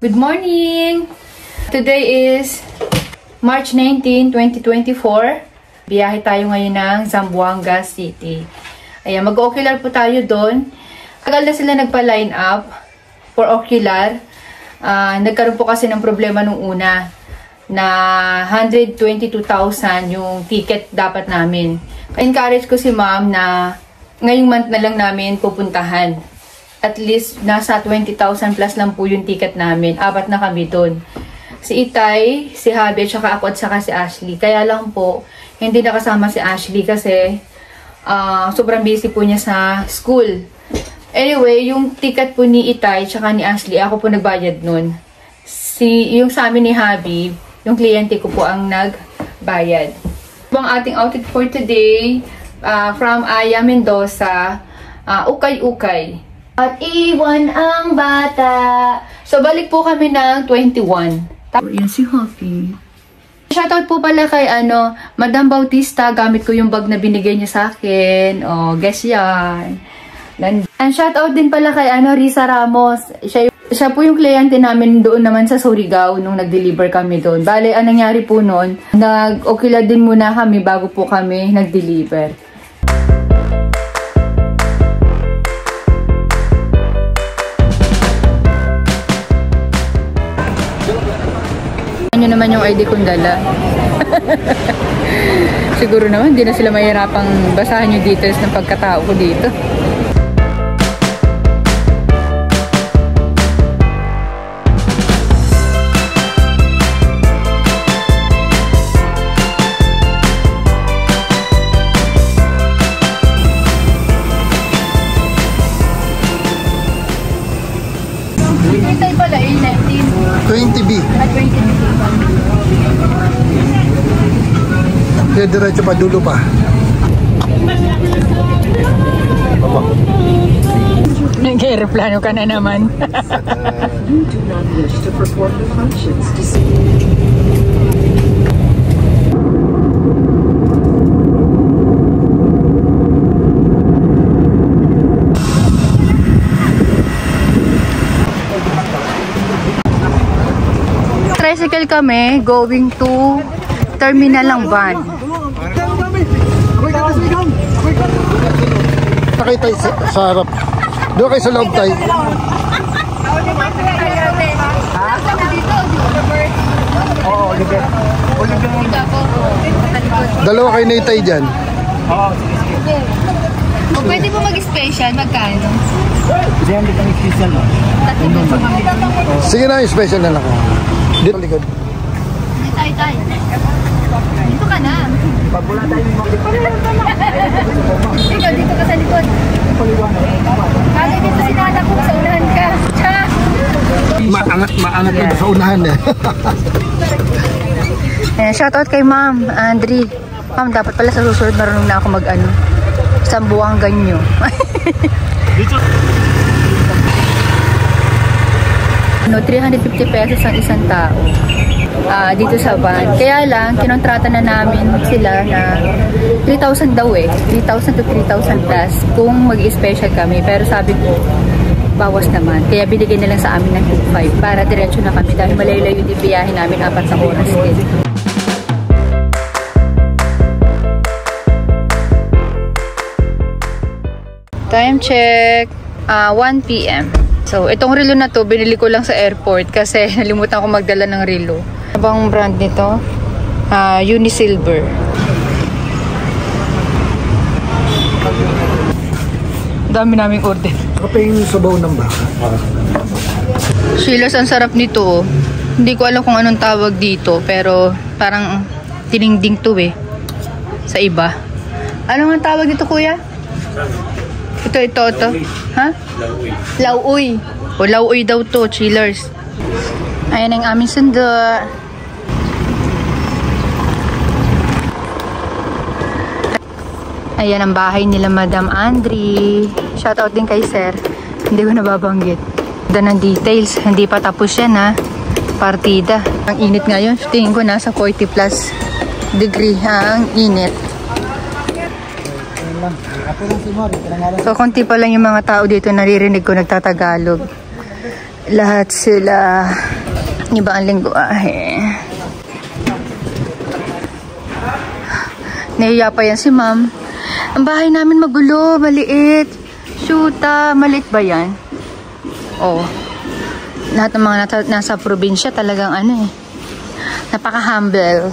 Good morning! Today is March 19, 2024. Biyahe tayo ngayon ng Zamboanga City. Ayan, mag-ocular po tayo doon. Tagal na sila nagpa-line up for ocular. Nagkaroon po kasi ng problema nung una na 122,000 yung ticket dapat namin. Encourage ko si ma'am na ngayong month na lang namin pupuntahan. At least nasa 20,000 plus lang po yung ticket namin. 4 na kami doon. Si Itay, si Habi, tsaka ako at saka si Ashley. Kaya lang po, hindi nakasama si Ashley kasi sobrang busy po niya sa school. Anyway, yung ticket po ni Itay tsaka ni Ashley, ako po nagbayad nun. Yung sa amin ni Habi, yung kliyente ko po ang nagbayad. Ang ating outfit for today, from Aya Mendoza, ukay-ukay. At iwan ang bata. So, balik po kami ng 21. Yan si Hoppy. Shoutout po pala kay Madam Bautista. Gamit ko yung bag na binigay niya sa akin. Oh, guess yan. And shoutout din pala kay Risa Ramos. Siya po yung kliyente namin doon naman sa Surigao nung nag-deliver kami doon. Bale, ang nangyari po noon, nag-ocular din muna kami bago po kami nag-deliver. Ano naman yung ID kong dala. Siguro naman, hindi na sila mahirapang basahan yung details ng pagkatao ko dito. Ito pala, 19. 20B. At 20B. Kaya diretso pa, dulo pa. Nag-aeroplano ka na naman. Tricycle kami going to terminal ng van. Sakay tayo sa harap. Doon kayo sa loob tayo. Dalawa kayo na itay dyan. Pwede po mag-special, magkano? Hindi kami special. Sige na, yung special na lang. Dito likod. Tay. Dito ka na. Pag wala tayong Ikaw, dito ka sa likod. Kala dito sinala ko, sa unahan ka. Maangat na sa unahan eh. Shoutout kay Ma'am Andri. Ma'am, dapat pala sa susunod marunong na ako Zamboanga nyo. Dito. 350 pesos ang isang tao dito sa van. Kaya lang, kinontrata na namin sila na 3,000 daw 3,000 to 3,000 plus kung mag-special kami. Pero sabi ko, bawas naman. Kaya binigay na lang sa amin ng 2,500 para diretso na kami dahil malayo-layo yung biyahe namin 4 na oras din. Time check, 1 PM. So, itong relo na to, binili ko lang sa airport kasi nalimutan ko magdala ng relo. Ano bang brand nito? Unisilver. Dami naming order. Kapag yung sabaw ng baka. Shilos, ang sarap nito. Hindi ko alam kung anong tawag dito, pero parang tiningding to sa iba. Ano ang tawag dito, kuya? Ito. Ha? Lauoy. O lauoy daw to, chillers. Ayan ang aming sundo. Ayan ang bahay nila Madam Andri. Shoutout din kay Sir. Hindi ko nababanggit. Ganda ng details. Hindi pa tapos yan ha. Partida. Ang init ngayon. Tingin ko nasa 40 plus degree ang init. So, konti pa lang yung mga tao dito naririnig ko nagtatagalog. Lahat sila Iba ang lingwahe. Nahiya pa yan si ma'am. Ang bahay namin magulo, maliit. Shoota, maliit ba yan? Oo. Lahat ng mga nasa probinsya talagang ano eh. Napaka-humble.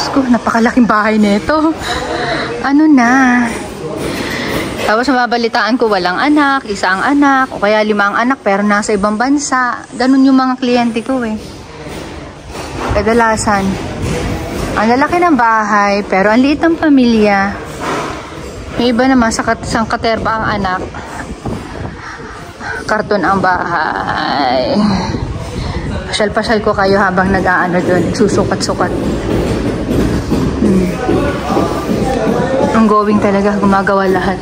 Ko, napakalaking bahay nito. Ano na? Tapos mababalitaan ko walang anak, isa ang anak, o kaya 5 ang anak pero nasa ibang bansa. Ganun yung mga kliyente ko eh. Kadalasan. Ang lalaki ng bahay pero ang liit ng pamilya. May iba naman sa katerba ang anak. Karton ang bahay. Pasyal-pasyal ko kayo habang nag-aano doon, susukat-sukat. Ang going talaga, gumagawa lahat.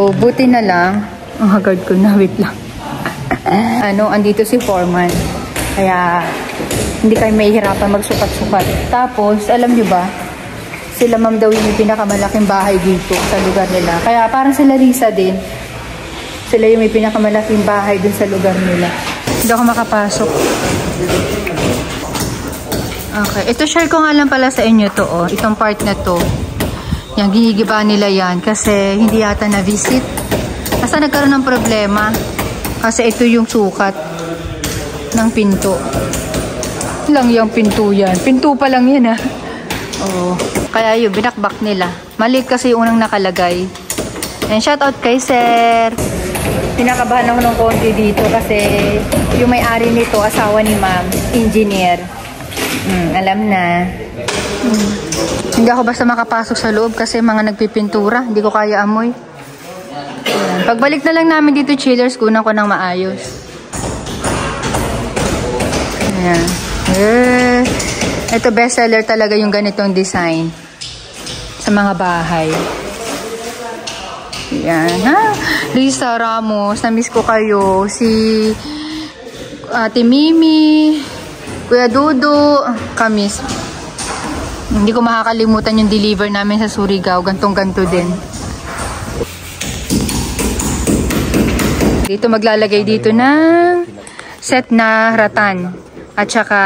So, buti na lang. Ang hagard ko na, wait lang. Andito si foreman. Kaya, hindi kayo mahihirapan magsukat-sukat. Tapos, alam nyo ba, sila ma'am daw yung pinakamalaking bahay dito sa lugar nila. Kaya parang sila Risa din. Sila yung may pinakamalaking bahay dun sa lugar nila. Hindi ako makapasok. Okay. Ito, share ko nga lang pala sa inyo to, oh. Itong part na to. Yan, ginigiba nila yan kasi hindi yata na-visit. Basta nagkaroon ng problema. Kasi ito yung sukat ng pinto. Lang yung pinto yan. Pinto pa lang yan, ha. Oo. Kaya yung binakbak nila. Maliit kasi yung unang nakalagay. And shout out kay sir. Pinakabahan ako ng konti dito kasi yung may-ari nito, asawa ni ma'am, engineer. Alam na. Hindi ako basta makapasok sa loob kasi mga nagpipintura. Hindi ko kaya amoy. Ayan. Pagbalik na lang namin dito, chillers, kunan ko ng maayos. Ayan. Ito bestseller talaga yung ganitong design sa mga bahay. Yan, ha? Risa Ramos, na-miss ko kayo. Si Ate Mimi, Kuya Dodo, kamis. Hindi ko makakalimutan yung deliver namin sa Surigao. Gantong-ganto din. Dito maglalagay dito ng set na ratan. At saka,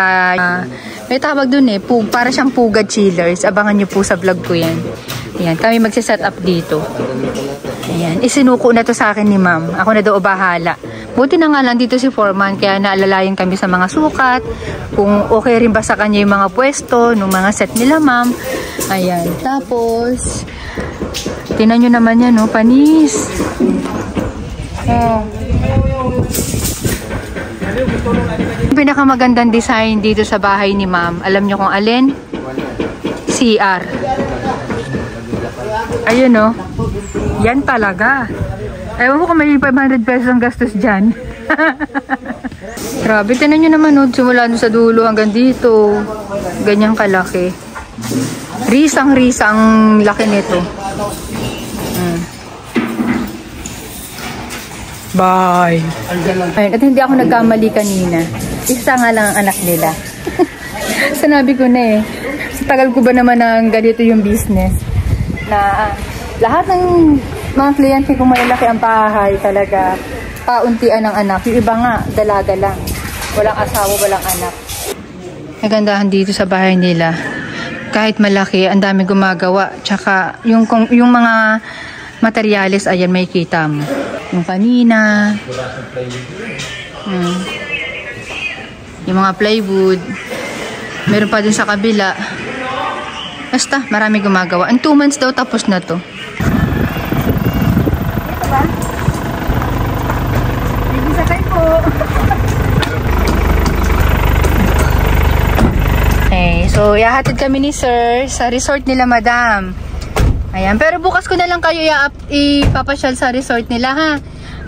may tawag dun eh, para siyang pugad chillers. Abangan nyo po sa vlog ko yan. Ayan, kami magsiset up dito. Ayan, isinuko na to sa akin ni ma'am. Ako na daw bahala. Buti na nga lang dito si foreman, kaya naalalayan kami sa mga sukat. Kung okay rin ba sa kanya yung mga pwesto, nung mga set nila ma'am. Ayan, tapos, tinan nyo naman yan, no? Panis. Oh. Pinakamagandang design dito sa bahay ni ma'am. Alam nyo kung alin? CR. Ayun, no? Yan talaga. Ewan ko kung may 500 pesos ang gastos dyan. Grabe, tinan nyo naman, no? Simula sa dulo hanggang dito. Ganyang kalaki. Risang-risang laki nito. Bye. Ayun, at hindi ako nagkamali kanina. Isa nga lang ang anak nila. Sanabi ko na eh. Sa tagal ko ba naman ng ganito yung business. Na lahat ng mga kliyente kung malalaki ang bahay talaga, pauntian ng anak. Yung iba nga, dalaga lang. Walang asawa, walang anak. Nagandahan dito sa bahay nila. Kahit malaki, ang dami gumagawa. Tsaka yung mga materyales, ayan, may kita mo. Yung kanina. Yung mga plywood. Meron pa din sa kabila. Basta, marami gumagawa. Ang 2 months daw, tapos na to. Ito ba? Bibisakay po. Okay, so ihahatid kami ni sir sa resort nila, madam. Ayan, pero bukas ko na lang kayo ipapasyal sa resort nila, ha?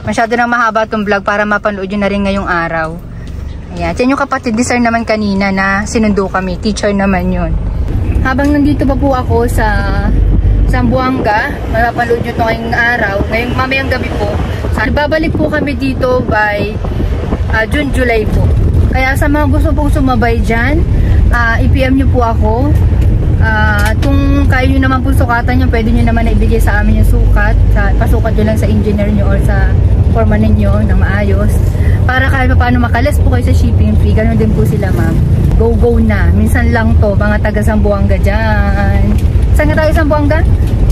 Masyado nang mahaba itong vlog para mapanood yun na rin ngayong araw. Ayan, yan yung kapatid ni sir naman kanina na sinundo kami. Teacher naman yun. Habang nandito pa po ako sa Zamboanga. Mapapanood nyo ito ngayong araw. Ngayong mamayang gabi po. Babalik po kami dito by June, July po. Kaya sa mga gusto pong sumabay dyan, i-PM nyo po ako. Kung kayo nyo naman po sukatan nyo, pwede nyo naman na ibigay sa amin yung sukat. Pasukat nyo lang sa engineer nyo or sa foreman ninyo ng maayos. Para kahit paano makalas po kayo sa shipping fee. Ganon din po sila, ma'am. Go na. Minsan lang to, mga taga Zamboanga dyan. Saan nga tayo Zamboanga?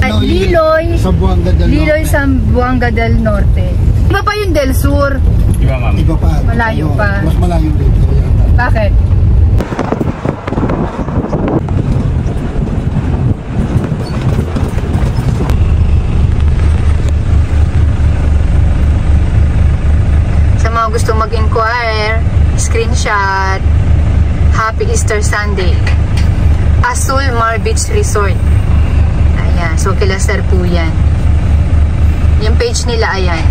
Liloy. Zamboanga del Norte. Liloy, Zamboanga del Norte. Iba pa yung Del Sur. Iba, ma'am. Iba pa. Malayo pa. Mas malayo dito. Bakit? Sa mga gusto mag-inquire, screenshot, Happy Easter Sunday, Azul Mar Beach Resort. Ayan, so kila sir po yan. Yung page nila, ayan.